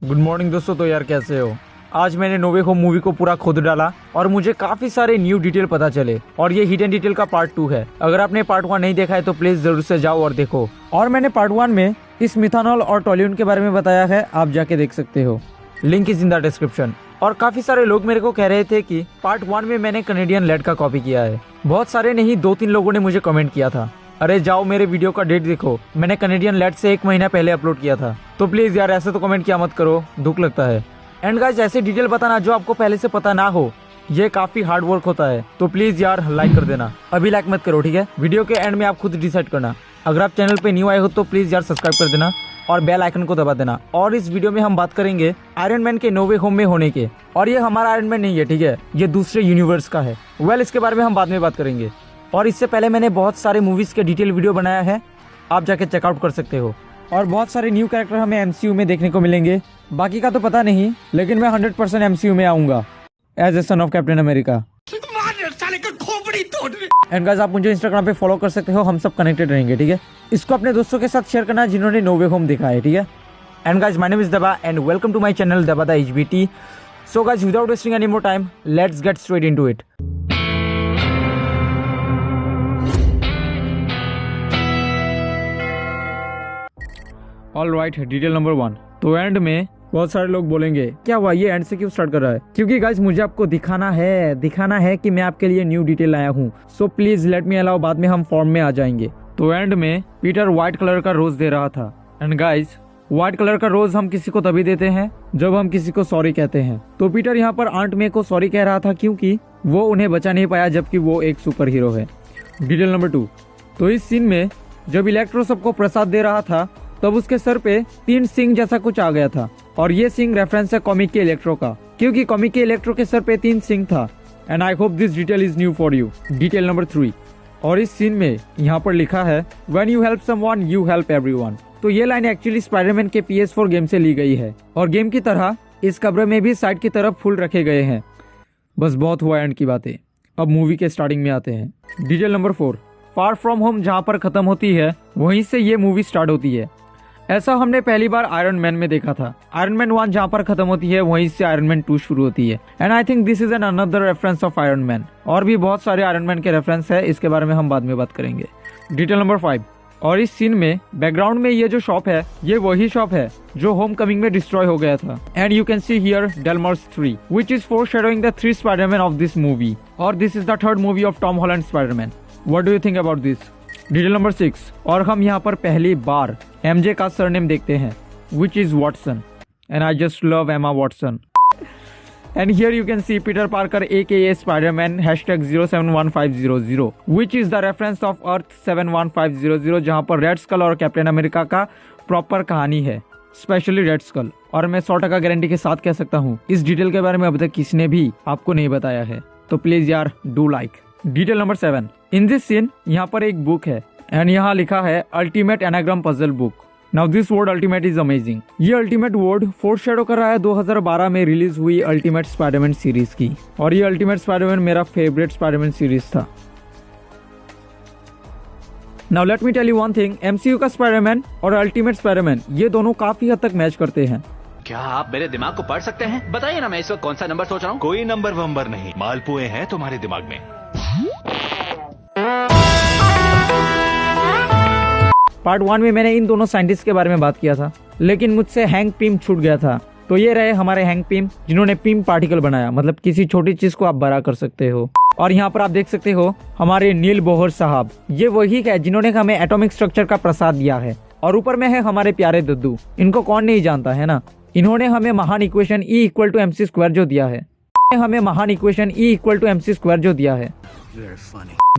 Good morning दोस्तों। तो यार कैसे हो? आज मैंने नो वे होम मूवी को पूरा खोद डाला और मुझे काफी सारे न्यू डिटेल पता चले और ये हिडन डिटेल का पार्ट 2 है। अगर आपने पार्ट 1 नहीं देखा है तो प्लीज जरूर से जाओ और देखो। और मैंने पार्ट 1 में इस मिथानॉल और टोल्यून के बारे में बताया है, आप जाके देख सकते हो। Link is in the description. और काफी सारे लोग मेरे को कह रहे थे कि पार्ट 1 में मैंने कनेडियन लेड का कॉपी किया है। बहुत सारे नहीं, 2-3 लोगों ने मुझे कमेंट किया था। अरे जाओ मेरे वीडियो का डेट देखो, मैंने कनेडियन लेड से 1 महीना पहले अपलोड किया था। तो प्लीज यार ऐसे तो कमेंट किया मत करो, दुख लगता है। एंड गाइस ऐसे डिटेल बताना जो आपको पहले से पता ना हो, ये काफी हार्ड वर्क होता है। तो प्लीज यार लाइक कर देना। अभी लाइक मत करो, ठीक है? वीडियो के एंड में आप खुद डिसाइड करना। अगर आप चैनल पे न्यू आए हो तो प्लीज यार सब्सक्राइब कर देना और बेल आइकन को दबा देना। और इस वीडियो में हम बात करेंगे आयरन मैन के नो वे होम में होने के। और ये हमारा आयरन मैन नहीं है, ठीक है? ये दूसरे यूनिवर्स का है। इसके बारे में हम बाद में बात करेंगे। और इससे पहले मैंने बहुत सारे मूवीज के डिटेल वीडियो बनाया है, आप जाके चेकआउट कर सकते हो। और बहुत सारे न्यू कैरेक्टर हमें एमसीयू में देखने को मिलेंगे। बाकी का तो पता नहीं, लेकिन मैं 100% एमसीयू में आऊंगा as a son of captain America. And guys आप मुझे इंस्टाग्राम पे फॉलो कर सकते हो, हम सब कनेक्टेड रहेंगे, ठीक है? इसको अपने दोस्तों के साथ शेयर करना जिन्होंने नो वे होम देखा है, ठीक है? And guys my name is दबा and welcome to my channel दबा the HBT. So guys without wasting any more time, let's get straight into it. Alright, detail number 1। तो एंड में बहुत सारे लोग बोलेंगे क्या हुआ, ये एंड से क्यों स्टार्ट कर रहा है? क्योंकि गाइस मुझे आपको दिखाना है कि मैं आपके लिए न्यू डिटेल लाया हूँ। So please let me allow, बाद में हम फॉर्म में आ जाएंगे। तो एंड में पीटर व्हाइट कलर का रोज दे रहा था। एंड गाइस व्हाइट कलर का रोज हम किसी को तभी देते हैं जब हम किसी को सॉरी कहते हैं। तो पीटर यहाँ पर आंट मे को सॉरी कह रहा था क्योंकि वो उन्हें बचा नहीं पाया, जबकि वो एक सुपर हीरो है। Detail number 2। तो इस सीन में जब इलेक्ट्रो सबको प्रसाद दे रहा था तब उसके सर पे 3 सिंग जैसा कुछ आ गया था। और ये सिंग रेफरेंस है कॉमिक के इलेक्ट्रो का, क्योंकि कॉमिक के इलेक्ट्रो के सर पे 3 सिंग था। And I hope this detail is new for you. Detail number 3। और इस सीन में यहाँ पर लिखा है when you help someone you help everyone. तो ये लाइन एक्चुअली स्पाइडरमैन के PS4 गेम से ली गई है। और गेम की तरह इस कब्र में भी साइड की तरफ फूल रखे गए हैं। बस बहुत हुआ एंड की बातें, अब मूवी के स्टार्टिंग में आते हैं। Detail number 4। Far from home जहाँ पर खत्म होती है वहीं से ये मूवी स्टार्ट होती है। ऐसा हमने पहली बार आयरन मैन में देखा था। आयरन मैन 1 जहाँ पर खत्म होती है वहीं से आयरन मैन 2 शुरू होती है। And I think this is an another reference of iron man. और भी बहुत सारे आयरन मैन के रेफरेंस है, इसके बारे में हम बाद में बात करेंगे। Detail number 5। और इस सीन में बैकग्राउंड में ये जो शॉप है, ये वही शॉप है जो होम कमिंग में डिस्ट्रॉय हो गया था। And you can see here डेलमर्स 3 which is foreshadowing the 3 Spiderman of this movie. और this is the 3rd movie of Tom Holland Spiderman. What do you think about this? Detail number 6। और हम यहाँ पर पहली बार MJ का surname देखते हैं which is Watson and I just love Emma Watson. And here you can see Peter Parker aka Spider-Man #071500 which is the reference of Earth 71500 जहाँ पर रेड स्कल और कैप्टन अमेरिका का प्रॉपर कहानी है, specially red school. और मैं 100% guarantee के साथ कह सकता हूँ इस डिटेल के बारे में अब तक किसी ने भी आपको नहीं बताया है। तो प्लीज यार do like. Detail number 7। In this scene यहाँ पर एक बुक है एंड यहाँ लिखा है ultimate anagram puzzle book. Now this word ultimate is amazing. ये अल्टीमेट वर्ड फोरशैडो कर रहा है 2012 में रिलीज हुई अल्टीमेट स्पाइडरमैन सीरीज की। और ये अल्टीमेट स्पाइडरमैन मेरा फेवरेट स्पाइडरमैन सीरीज था। Now let me tell you one thing, MCU का स्पाइडरमैन और अल्टीमेट स्पाइडरमैन ये दोनों काफी हद तक मैच करते हैं। क्या आप मेरे दिमाग को पढ़ सकते हैं? बताइए ना, मैं इस वक्त कौन सा नंबर सोच रहा हूँ। कोई नंबर वंबर नहीं, मालपुए हैं तुम्हारे दिमाग में। पार्ट 1 में मैंने इन दोनों साइंटिस्ट के बारे में बात किया था, लेकिन मुझसे हैंक पिम छूट गया था। तो ये रहे हमारे हैंक पिम जिन्होंने पिम पार्टिकल बनाया, मतलब किसी छोटी चीज को आप बड़ा कर सकते हो। और यहाँ पर आप देख सकते हो हमारे नील बोहर साहब, ये वही है जिन्होंने हमें एटॉमिक स्ट्रक्चर का प्रसाद दिया है। और ऊपर में है हमारे प्यारे दद्दू, इनको कौन नहीं जानता है ना। इन्होंने हमें महान इक्वेशन E=mc² जो दिया है, हमें महान इक्वेशन E=mc² जो दिया है।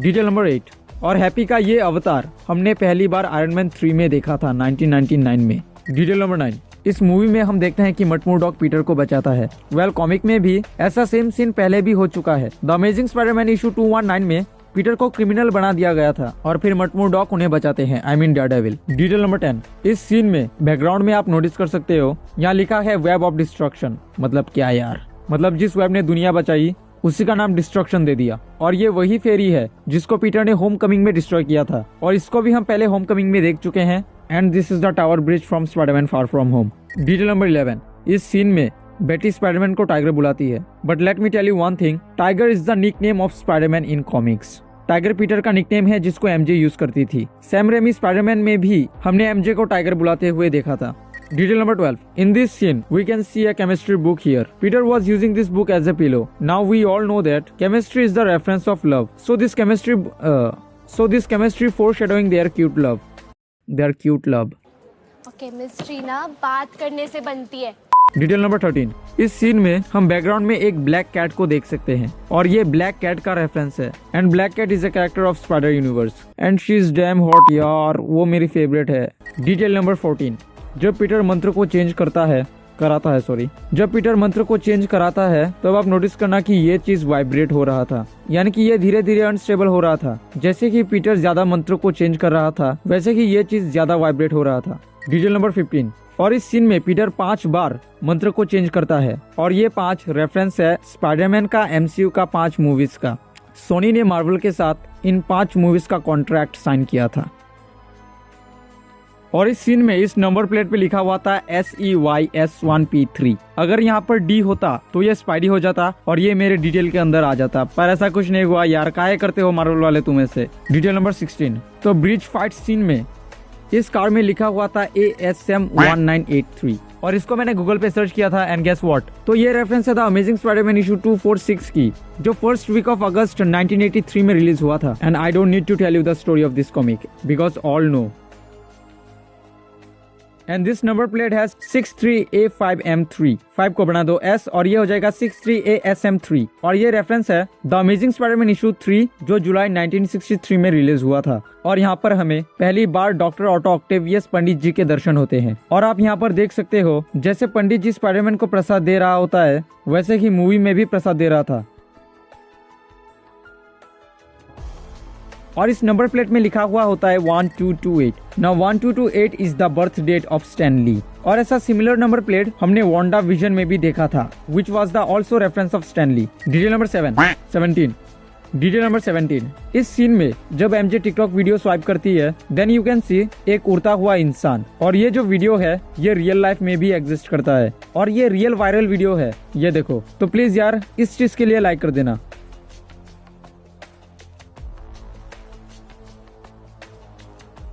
Detail number 8। और हैप्पी का ये अवतार हमने पहली बार आयरन मैन 3 में देखा था 1999 में। Detail number 9। इस मूवी में हम देखते हैं कि मटमूडॉक पीटर को बचाता है। कॉमिक में भी ऐसा सेम सीन पहले भी हो चुका है। द अमेजिंग स्पाइडरमैन इशू 219 में पीटर को क्रिमिनल बना दिया गया था और फिर मटमूडॉक उन्हें बचाते हैं, I mean Daredevil. Detail number 10। इस सीन में बैकग्राउंड में आप नोटिस कर सकते हो यहाँ लिखा है वेब ऑफ डिस्ट्रक्शन। मतलब क्या यार, मतलब जिस वेब ने दुनिया बचाई उसी का नाम डिस्ट्रक्शन दे दिया। और ये वही फेरी है जिसको पीटर ने होम कमिंग में डिस्ट्रॉय किया था, और इसको भी हम पहले होम कमिंग में देख चुके हैं। And this is the tower bridge from Spiderman far from home. Detail number 11। इस सीन में बेटी स्पाइडरमैन को टाइगर बुलाती है। But let me tell you one thing, tiger is the nickname of Spiderman in comics. Tiger Peter का nickname है जिसको MJ use करती थी। सैम रेमी स्पाइडरमैन में भी हमने एमजे को टाइगर बुलाते हुए देखा था। Detail number 12. In this scene, we can see a chemistry book here. Peter was using this book as a pillow. Now we all know that chemistry is the reference of love. So this chemistry foreshadowing their cute love. Their cute love. Chemistry ना बात करने से बनती है। Detail number 13। इस scene में हम background में एक ब्लैक कैट को देख सकते हैं और ये ब्लैक कैट का रेफरेंस है। And black cat is a character of spider universe and she is damn hot यार, वो मेरी फेवरेट है। Detail number 14। जब पीटर मंत्र को चेंज जब पीटर मंत्र को चेंज कराता है तब आप नोटिस करना कि ये चीज वाइब्रेट हो रहा था, यानी कि ये धीरे धीरे अनस्टेबल हो रहा था। जैसे कि पीटर ज्यादा मंत्र को चेंज कर रहा था वैसे ही ये चीज ज्यादा वाइब्रेट हो रहा था। Detail number 15। और इस सीन में पीटर 5 बार मंत्र को चेंज करता है और ये 5 रेफरेंस है स्पाइडरमैन का एमसीयू का 5 मूवीज का। सोनी ने मार्वल के साथ इन 5 मूवीज का कॉन्ट्रैक्ट साइन किया था। और इस सीन में इस नंबर प्लेट पे लिखा हुआ था SEYS1P3। अगर यहाँ पर D होता तो ये स्पाइडी हो जाता और ये मेरे डिटेल के अंदर आ जाता, पर ऐसा कुछ नहीं हुआ यार, काहे करते हो मार्वल वाले तुम्हें से। Detail number 16। तो ब्रिज फाइट सीन में इस कार में लिखा हुआ था ASM1983 और इसको मैंने गूगल पे सर्च किया था एंड गेस व्हाट, तो ये रेफरेंस है द अमेजिंग स्पाइडरमैन इशू 246 की, जो फर्स्ट वीक ऑफ अगस्त 1983 में रिलीज हुआ था। And I don't need to tell you the story of this comic because all know. And this number plate has 63A5M3, 5 को बना दो S और ये हो जाएगा 63ASM3 और ये रेफरेंस है द अमेजिंग स्पाइडरमैन इशू 3 जो जुलाई 1963 में रिलीज हुआ था। और यहाँ पर हमें पहली बार डॉक्टर ऑटो ऑक्टेवियस पंडित जी के दर्शन होते हैं और आप यहाँ पर देख सकते हो जैसे पंडित जी स्पाइडरमैन को प्रसाद दे रहा होता है वैसे ही मूवी में भी प्रसाद दे रहा था। और इस नंबर प्लेट में लिखा हुआ होता है 1228। Now 1228 is the birth date of Stan Lee और ऐसा सिमिलर नंबर प्लेट हमने वांडा विजन में भी देखा था which was the also reference of Stan Lee. Detail number 17। Detail number 17। इस सीन में जब एमजे टिकटॉक वीडियो स्वाइप करती है देन यू कैन सी एक उड़ता हुआ इंसान और ये जो वीडियो है ये रियल लाइफ में भी एग्जिस्ट करता है और ये रियल वायरल वीडियो है, ये देखो। तो प्लीज यार इस चीज के लिए लाइक कर देना।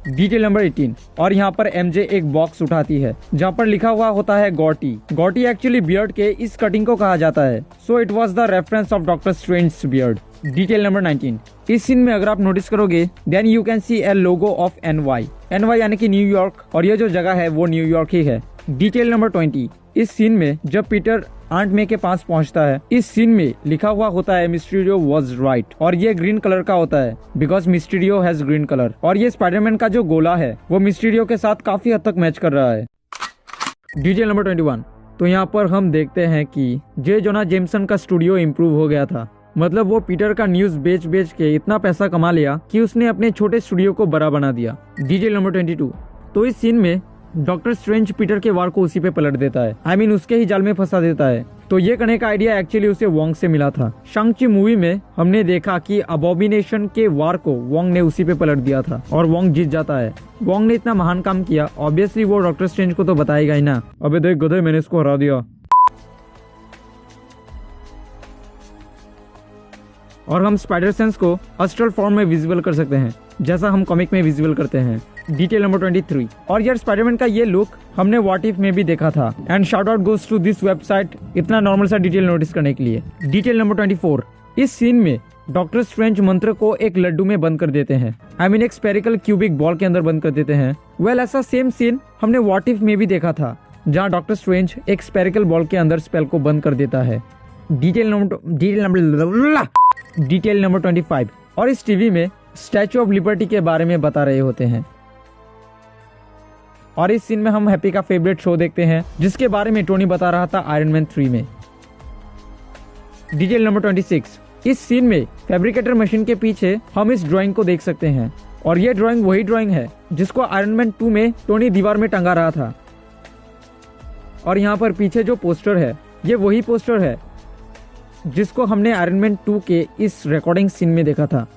Detail number 18। और यहाँ पर एमजे एक बॉक्स उठाती है जहाँ पर लिखा हुआ होता है गॉटी। गॉटी एक्चुअली बियर्ड के इस कटिंग को कहा जाता है, so it was the reference of doctor strange beard. Detail number 19। इस सीन में अगर आप नोटिस करोगे then you can see a logo of NY यानी कि न्यूयॉर्क और ये जो जगह है वो न्यूयॉर्क ही है। Detail number 20। इस सीन में जब पीटर आंट मे के पास पहुंचता है इस सीन में लिखा हुआ होता है मिस्टीरियो वाज राइट और ये ग्रीन कलर का होता है because Mysterio has green colour और ये स्पाइडरमैन का जो गोला है वो मिस्टीरियो के साथ काफी हद तक मैच कर रहा है। Detail number 21। तो यहाँ पर हम देखते हैं कि जे जोना जेमसन का स्टूडियो इम्प्रूव हो गया था, मतलब वो पीटर का न्यूज बेच के इतना पैसा कमा लिया कि उसने अपने छोटे स्टूडियो को बड़ा बना दिया। Detail number 22। तो इस सीन में डॉक्टर स्ट्रेंज पीटर के वार को उसी पे पलट देता है, I mean उसके ही जाल में फंसा देता है। तो ये करने का आइडिया एक्चुअली उसे वोंग से मिला था। शंग-ची मूवी में हमने देखा कि अबॉमिनेशन के वार को वोंग ने उसी पे पलट दिया था और वोंग जीत जाता है। वोंग ने इतना महान काम किया, ऑब्वियसली वो डॉक्टर स्ट्रेंज को तो बताएगा ही ना, अबे देख गधे मैंने इसको हरा दिया। और हम स्पाइडर सेंस को अस्ट्रल फॉर्म में विजिबल कर सकते हैं जैसा हम कॉमिक में विजिबल करते हैं। Detail number 23। और यार स्पाइडरमैन का ये लुक हमने व्हाट इफ में भी देखा था and shout out goes to this website इतना नॉर्मल सा डिटेल नोटिस करने के लिए। Detail number 24। इस सीन में डॉक्टर स्ट्रेंज मंत्र को एक लड्डू में बंद कर देते हैं, I mean एक स्पेरिकल क्यूबिक बॉल के अंदर बंद कर देते हैं। वेल ऐसा सेम सीन हमने व्हाट इफ में भी देखा था जहाँ डॉक्टर स्ट्रेंज एक स्पेरिकल बॉल के अंदर स्पेल को बंद कर देता है। Detail number 25। और इस टीवी में स्टैचू ऑफ लिबर्टी के बारे में बता रहे होते हैं और इस सीन में हम हैप्पी का फेवरेट शो देखते हैं जिसके बारे में टोनी बता रहा था आयरन मैन 3 में। Detail number 26। इस सीन में फैब्रिकेटर मशीन के पीछे हम इस ड्राइंग को देख सकते हैं और ये ड्राइंग वही ड्राइंग है जिसको आयरन मैन 2 में टोनी दीवार में टंगा रहा था और यहाँ पर पीछे जो पोस्टर है ये वही पोस्टर है जिसको हमने आयरन मैन 2 के इस रिकॉर्डिंग सीन में देखा था।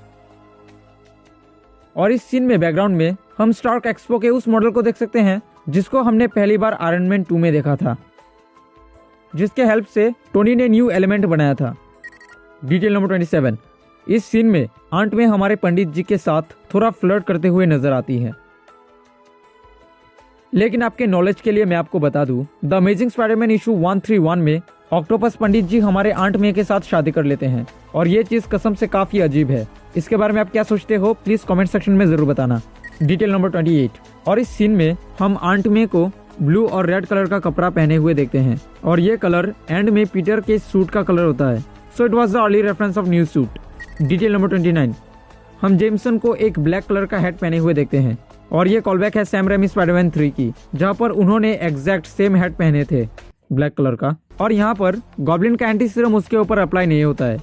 और इस सीन में बैकग्राउंड में हम स्टार्क एक्सपो के उस मॉडल को देख सकते हैं जिसको हमने पहली बार आयरन मैन 2 में देखा था। जिसके हेल्प से टोनी ने न्यू एलिमेंट बनाया था। डिटेल नंबर 27, इस सीन में आंट में हमारे पंडित जी के साथ थोड़ा फ्लर्ट करते हुए नजर आती है। लेकिन आपके नॉलेज के लिए मैं आपको बता दूं, द अमेजिंग स्पाइडरमैन इशू 131 में ऑक्टोपस पंडित जी हमारे आंट मे के साथ शादी कर लेते हैं और ये चीज कसम से काफी अजीब है। इसके बारे में आप क्या सोचते हो प्लीज कमेंट सेक्शन में जरूर बताना। डिटेल नंबर 28, और इस सीन में हम आंट मे को ब्लू और रेड कलर का कपड़ा पहने हुए देखते हैं और ये कलर एंड में पीटर के सूट का कलर होता है। So it was the early reference of new suit. Detail number 29, हम जेमसन को एक ब्लैक कलर का हैट पहने हुए देखते हैं और ये कॉलबैक है सैम रेमी स्पाइडरमैन 3 की, जहाँ पर उन्होंने एग्जैक्ट सेम हैट पहने थे ब्लैक कलर का, और यहाँ पर गॉब्लिन का एंटी सीरम उसके ऊपर अप्लाई नहीं होता है।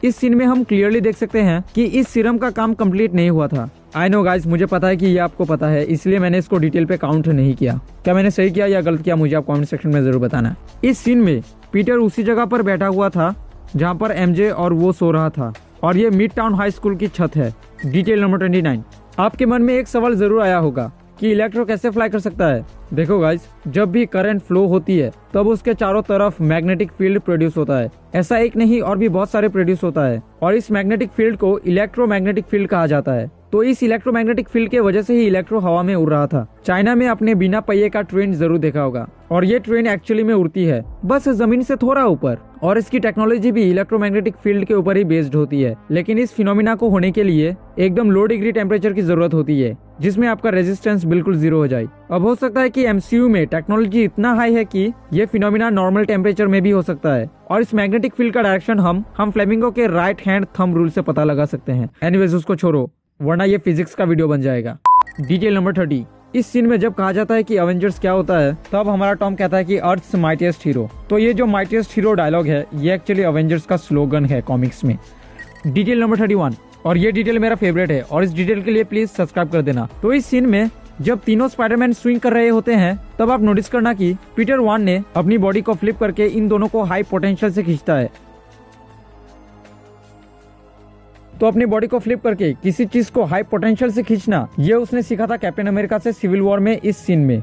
इस सीन में हम क्लियरली देख सकते हैं कि इस सीरम का काम कंप्लीट नहीं हुआ था। आई नो गाइस, मुझे पता है कि ये आपको पता है, इसलिए मैंने इसको डिटेल पे काउंट नहीं किया। क्या मैंने सही किया या गलत किया मुझे आप कमेंट सेक्शन में जरूर बताना। इस सीन में पीटर उसी जगह पर बैठा हुआ था जहाँ पर एमजे और वो सो रहा था और ये मिड टाउन हाई स्कूल की छत है। डिटेल नंबर 29, आपके मन में एक सवाल जरूर आया होगा कि इलेक्ट्रो कैसे फ्लाई कर सकता है। देखो गाइस, जब भी करंट फ्लो होती है तब उसके चारों तरफ मैग्नेटिक फील्ड प्रोड्यूस होता है। ऐसा एक नहीं और भी बहुत सारे प्रोड्यूस होता है और इस मैग्नेटिक फील्ड को इलेक्ट्रोमैग्नेटिक फील्ड कहा जाता है। तो इस इलेक्ट्रोमैग्नेटिक फील्ड के वजह से ही इलेक्ट्रो हवा में उड़ रहा था। चाइना में आपने बिना पहिए का ट्रेन जरूर देखा होगा और ये ट्रेन एक्चुअली में उड़ती है बस जमीन से थोड़ा ऊपर और इसकी टेक्नोलॉजी भी इलेक्ट्रोमैग्नेटिक फील्ड के ऊपर ही बेस्ड होती है। लेकिन इस फिनोमिना को होने के लिए एकदम लो डिग्री टेम्परेचर की जरूरत होती है जिसमें आपका रेजिस्टेंस बिल्कुल जीरो हो जाए। अब हो सकता है कि एमसीयू में टेक्नोलॉजी इतना हाई है कि ये फिनोमिना नॉर्मल टेम्परेचर में भी हो सकता है और इस मैग्नेटिक फील्ड का डायरेक्शन हम फ्लेमिंगो के राइट हैंड थंब रूल से पता लगा सकते हैं। एनीवेज उसको छोड़ो वरना ये फिजिक्स का वीडियो बन जाएगा। डिटेल नंबर 30, इस सीन में जब कहा जाता है कि अवेंजर्स क्या होता है तब हमारा टॉम कहता है कि अर्थ्स माइटिएस्ट हीरो। तो ये जो माइटिएस्ट हीरो डायलॉग है ये एक्चुअली अवेंजर्स का स्लोगन है कॉमिक्स में। डिटेल नंबर 31, और ये डिटेल मेरा फेवरेट है और इस डिटेल के लिए प्लीज सब्सक्राइब कर देना। तो इस सीन में जब तीनों स्पाइडरमैन स्विंग कर रहे होते हैं तब आप नोटिस करना कि पीटर वान ने अपनी बॉडी को फ्लिप करके इन दोनों को हाई पोटेंशियल से खींचता है। तो अपनी बॉडी को फ्लिप करके किसी चीज को हाई पोटेंशियल से खींचना ये उसने सीखा था कैप्टन अमेरिका से सिविल वॉर में इस सीन में।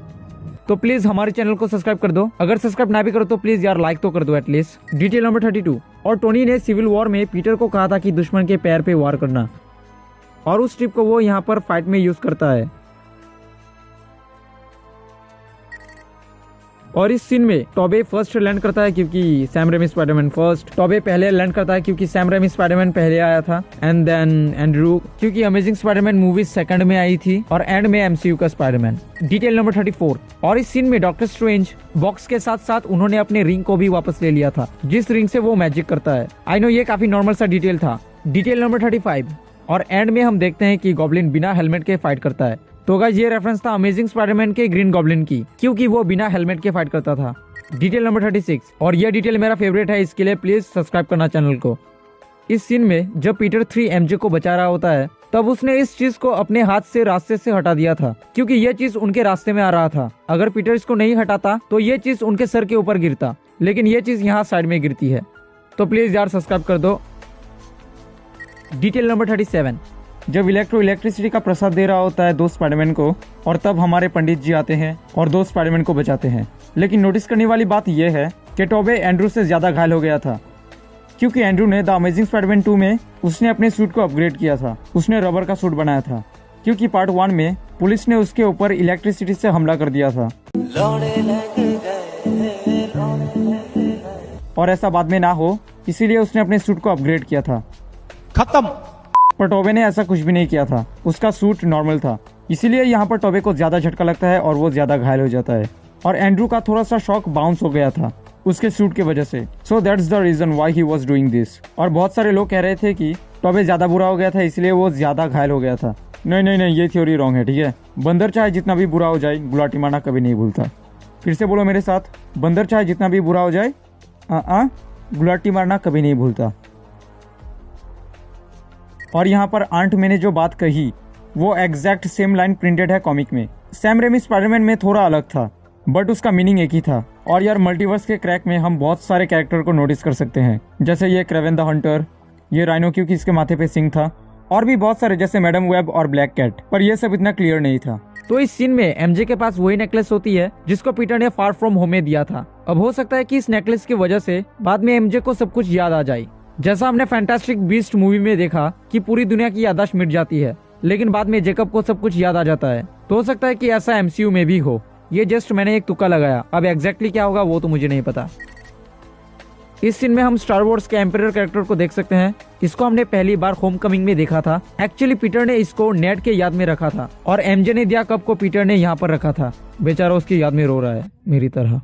तो प्लीज हमारे चैनल को सब्सक्राइब कर दो, अगर सब्सक्राइब ना भी करो तो प्लीज यार लाइक तो कर दो एटलीस्ट। डिटेल नंबर 32, और टोनी ने सिविल वॉर में पीटर को कहा था कि दुश्मन के पैर पे वार करना और उस टिप को वो यहाँ पर फाइट में यूज करता है। और इस सीन में टॉबे फर्स्ट लैंड करता है क्योंकि सैम रेमी स्पाइडरमैन फर्स्ट, टॉबे पहले लैंड करता है क्योंकि सैम रेमी स्पाइडरमैन पहले आया था, एंड देन एंड्रू क्योंकि अमेजिंग स्पाइडरमैन मूवी सेकंड में आई थी, और एंड में एमसीयू का स्पाइडरमैन। डिटेल नंबर 34, और इस सीन में डॉक्टर स्ट्रेंज बॉक्स के साथ साथ उन्होंने अपने रिंग को भी वापस ले लिया था जिस रिंग से वो मैजिक करता है। आई नो ये काफी नॉर्मल सा डिटेल था। डिटेल नंबर 35, और एंड में हम देखते हैं कि गॉब्लिन बिना हेलमेट के फाइट करता है। तो गाइस ये रेफरेंस था अमेजिंग स्पाइडरमैन के ग्रीन गॉब्लिन की क्योंकि वो बिना हेलमेट के फाइट करता था। डिटेल नंबर 36, और ये डिटेल मेरा फेवरेट है, इसके लिए प्लीज सब्सक्राइब करना चैनल को। इस सीन में जब पीटर 3 एमजे को बचा रहा होता है तब उसने इस चीज को अपने हाथ से रास्ते से हटा दिया था क्योंकि ये चीज उनके रास्ते में आ रहा था। अगर पीटर इसको नहीं हटाता तो ये चीज उनके सर के ऊपर गिरता, लेकिन ये चीज यहाँ साइड में गिरती है। तो प्लीज यार सब्सक्राइब कर दो। डिटेल नंबर 37, जब इलेक्ट्रिसिटी का प्रसाद दे रहा होता है दो स्पाइडरमैन को और तब हमारे पंडित जी आते हैं और दो स्पाइडरमैन को बचाते हैं। लेकिन नोटिस करने वाली बात यह है कि टोबे एंड्रू से ज्यादा घायल हो गया था क्योंकि एंड्रू ने द अमेजिंग स्पाइडरमैन 2 में उसने अपने सूट को अपग्रेड किया था, उसने रबर का सूट बनाया था क्योंकि पार्ट 1 में पुलिस ने उसके ऊपर इलेक्ट्रिसिटी से हमला कर दिया था और ऐसा बाद में ना हो इसीलिए उसने अपने सूट को अपग्रेड किया था। खत्म। पर टोबे ने ऐसा कुछ भी नहीं किया था, उसका सूट नॉर्मल था, इसीलिए यहाँ पर टोबे को ज्यादा झटका लगता है और वो ज्यादा घायल हो जाता है और एंड्रू का थोड़ा सा शॉक बाउंस हो गया था उसके सूट की वजह से। So that's the reason why he was doing this. और बहुत सारे लोग कह रहे थे कि टोबे ज्यादा बुरा हो गया था इसलिए वो ज्यादा घायल हो गया था। नहीं, ये थ्योरी रॉन्ग है, ठीक है। बंदर चाहे जितना भी बुरा हो जाए गुलाटी मारना कभी नहीं भूलता। फिर से बोलो मेरे साथ, बंदर चाहे जितना भी बुरा हो जाए गुलाटी मारना कभी नहीं भूलता। और यहाँ पर आंट मैंने जो बात कही वो एग्जैक्ट सेम लाइन प्रिंटेड है कॉमिक में। सैम रेमी स्पाइडरमैन में थोड़ा अलग था बट उसका मीनिंग एक ही था। और यार मल्टीवर्स के क्रैक में हम बहुत सारे कैरेक्टर को नोटिस कर सकते हैं, जैसे ये क्रेवेन द हंटर, ये राइनो क्योंकि इसके माथे पे सिंग था, और भी बहुत सारे जैसे मैडम वेब और ब्लैक कैट, पर यह सब इतना क्लियर नहीं था। तो इस सीन में एमजे के पास वही नेकलेस होती है जिसको पीटर ने फार फ्रॉम होम में दिया था। अब हो सकता है कि इस नेकलेस की वजह से बाद में एमजे को सब कुछ याद आ जाए, जैसा हमने फैंटास्टिक बीस्ट मूवी में देखा कि पूरी दुनिया की याददाश्त मिट जाती है लेकिन बाद में जेकब को सब कुछ याद आ जाता है। तो हो सकता है कि ऐसा एमसीयू में भी हो। ये जस्ट मैंने एक तुक्का लगाया, अब एग्जैक्टली क्या होगा वो तो मुझे नहीं पता। इस सीन में हम स्टार वॉर्स के एम्परर कैरेक्टर को देख सकते हैं। इसको हमने पहली बार होमकमिंग में देखा था। एक्चुअली पीटर ने इसको नेड के याद में रखा था और एमजे ने दिया कब को पीटर ने यहाँ पर रखा था। बेचारा उसकी याद में रो रहा है मेरी तरह।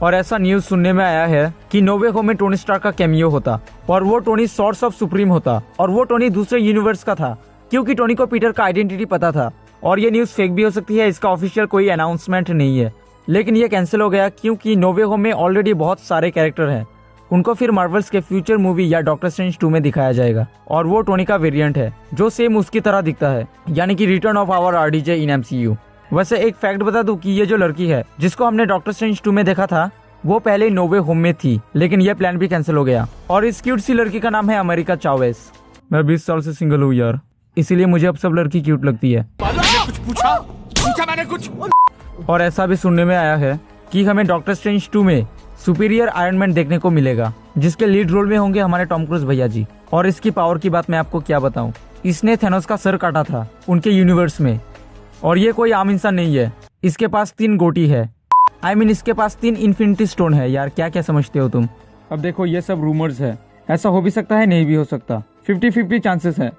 और ऐसा न्यूज सुनने में आया है कि नो वे होम में टोनी स्टार्क का कैमियो होता और वो टोनी सोर्स ऑफ सुप्रीम होता और वो टोनी दूसरे यूनिवर्स का था क्योंकि टोनी को पीटर का आइडेंटिटी पता था। और ये न्यूज फेक भी हो सकती है, इसका ऑफिशियल कोई अनाउंसमेंट नहीं है, लेकिन ये कैंसिल हो गया क्योंकि नो वे होम में ऑलरेडी बहुत सारे कैरेक्टर हैं। उनको फिर मार्वल्स के फ्यूचर मूवी या डॉक्टर स्ट्रेंज 2 में दिखाया जाएगा और वो टोनी का वेरिएंट है जो सेम उसकी तरह दिखता है, यानी कि return of our RDJ in MCU. वैसे एक फैक्ट बता दूं कि ये जो लड़की है जिसको हमने डॉक्टर स्ट्रेंज 2 में देखा था वो पहले नो वे होम में थी, लेकिन ये प्लान भी कैंसिल हो गया। और इस क्यूट सी लड़की का नाम है अमेरिका चावेस। मैं 20 साल से सिंगल हूँ यार, इसीलिए मुझे अब सब लड़की क्यूट लगती है। कुछ पूछा मैंने कुछ। और ऐसा भी सुनने में आया है कि हमें डॉक्टर स्ट्रेंज 2 में सुपीरियर आयरन मैन देखने को मिलेगा जिसके लीड रोल में होंगे हमारे टॉम क्रूज भैया जी। और इसकी पावर की बात मैं आपको क्या बताऊं, इसने थेनोस का सर काटा था उनके यूनिवर्स में। और ये कोई आम इंसान नहीं है, इसके पास 3 गोटी है। इसके पास 3 इन्फिनिटी स्टोन है। यार क्या क्या समझते हो तुम। अब देखो ये सब रूमर्स है, ऐसा हो भी सकता है नहीं भी हो सकता, 50-50 चांसेस है।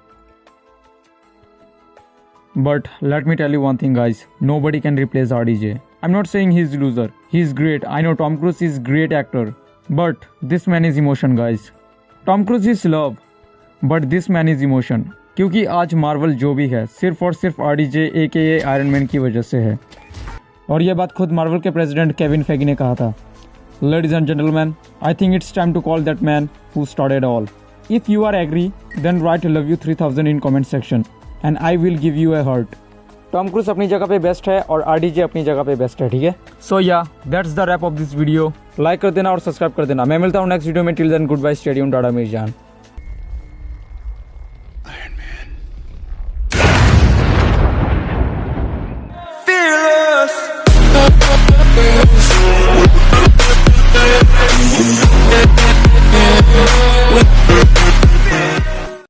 But let me tell you one thing guys, nobody can replace RDJ. I'm not saying he's loser, he's great. I know Tom Cruise is great actor, but this man is emotion guys. Tom Cruise is love, but this man is emotion. क्योंकि आज Marvel जो भी है सिर्फ और सिर्फ RDJ aka iron man की वजह से है। और ये बात खुद मार्वल के प्रेसिडेंट केविन फेगी ने कहा था। Ladies and gentlemen, I think it's time to call that man who started all. If you are agree, then write love you 3000 in comment section. And I will give you a heart. Tom cruise अपनी जगह पे best है और RDJ अपनी जगह पे best है, ठीक है। So yeah that's the wrap of this video. Like कर देना और सब्सक्राइब कर देना। मैं मिलता हूँ नेक्स्ट वीडियो में। Till then good bye, stay tuned, tata मीर जान। Fearless.